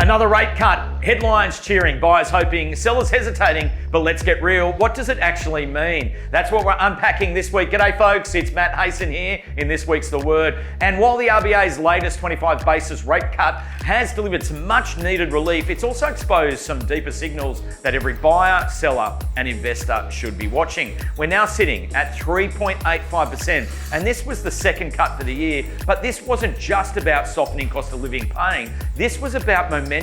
Another rate cut, headlines cheering, buyers hoping, sellers hesitating, but let's get real. What does it actually mean? That's what we're unpacking this week. G'day folks, it's Matt Hayson here in this week's The Word. And while the RBA's latest 25 basis rate cut has delivered some much needed relief, it's also exposed some deeper signals that every buyer, seller and investor should be watching. We're now sitting at 3.85%, and this was the second cut for the year, but this wasn't just about softening cost of living pain. This was about momentum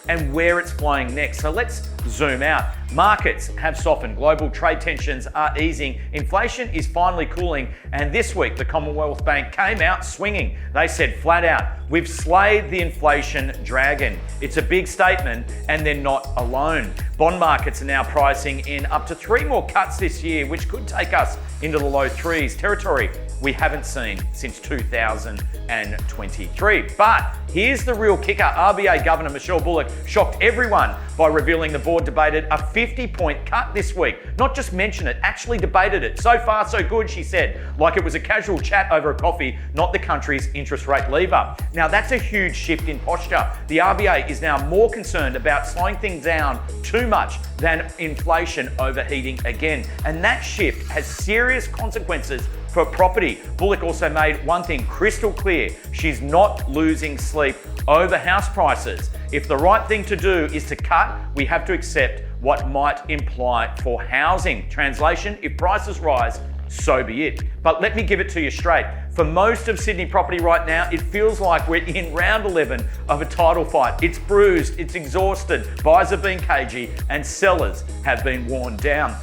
and where it's flying next. So let's zoom out. Markets have softened. Global trade tensions are easing. Inflation is finally cooling. And this week, the Commonwealth Bank came out swinging. They said flat out, we've slayed the inflation dragon. It's a big statement, and they're not alone. Bond markets are now pricing in up to 3 more cuts this year, which could take us into the low threes territory we haven't seen since 2023. But here's the real kicker. RBA Governor Michelle Bullock shocked everyone by revealing the board debated a 50-point cut this week. Not just mentioned it, actually debated it. So far, so good, she said, like it was a casual chat over a coffee, not the country's interest rate lever. Now, that's a huge shift in posture. The RBA is now more concerned about slowing things down too much than inflation overheating again. And that shift has serious consequences for property. Bullock also made one thing crystal clear. She's not losing sleep over house prices. If the right thing to do is to cut, we have to accept what might imply for housing. Translation, if prices rise, so be it. But let me give it to you straight. For most of Sydney property right now, it feels like we're in round 11 of a title fight. It's bruised, it's exhausted, buyers have been cagey, and sellers have been worn down.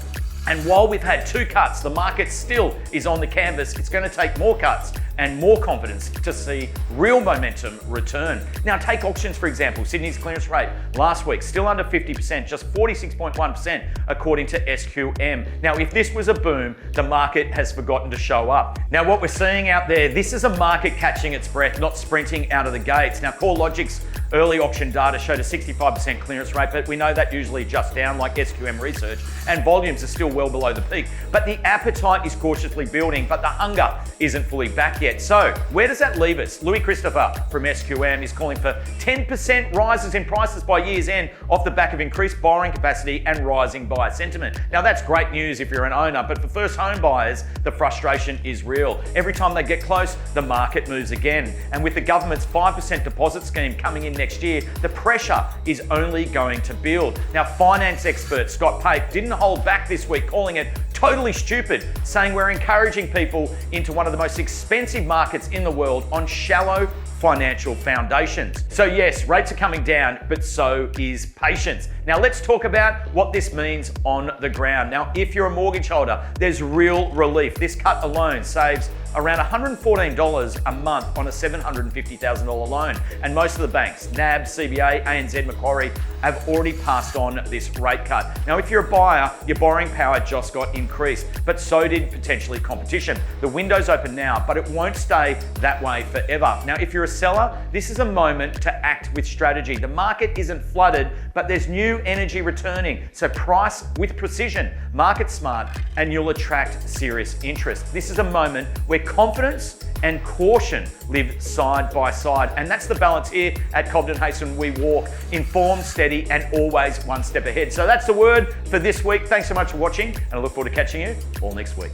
And while we've had 2 cuts, the market still is on the canvas. It's going to take more cuts and more confidence to see real momentum return. Now, take auctions, for example. Sydney's clearance rate last week, still under 50%, just 46.1% according to SQM. Now, if this was a boom, the market has forgotten to show up. Now, what we're seeing out there, this is a market catching its breath, not sprinting out of the gates. Now, CoreLogic's early auction data showed a 65% clearance rate, but we know that usually adjusts down like SQM research, and volumes are still well below the peak. But the appetite is cautiously building, but the hunger isn't fully back yet. So where does that leave us? Louis Christopher from SQM is calling for 10% rises in prices by year's end off the back of increased borrowing capacity and rising buyer sentiment. Now that's great news if you're an owner, but for first home buyers, the frustration is real. Every time they get close, the market moves again. And with the government's 5% deposit scheme coming in next year, the pressure is only going to build. Now, finance expert Scott Pape didn't hold back this week, calling it totally stupid, saying we're encouraging people into one of the most expensive markets in the world on shallow financial foundations. So yes, rates are coming down, but so is patience. Now let's talk about what this means on the ground. Now, if you're a mortgage holder, there's real relief. This cut alone saves around $114 a month on a $750,000 loan. And most of the banks, NAB, CBA, ANZ, Macquarie, have already passed on this rate cut. Now, if you're a buyer, your borrowing power just got increased, but so did potentially competition. The window's open now, but it won't stay that way forever. Now, if you're a seller, this is a moment to act with strategy. The market isn't flooded, but there's new energy returning. So price with precision, market smart, and you'll attract serious interest. This is a moment where confidence and caution live side by side. And that's the balance here at Cobden Hayson. We walk informed, steady, and always one step ahead. So that's the word for this week. Thanks so much for watching, and I look forward to catching you all next week.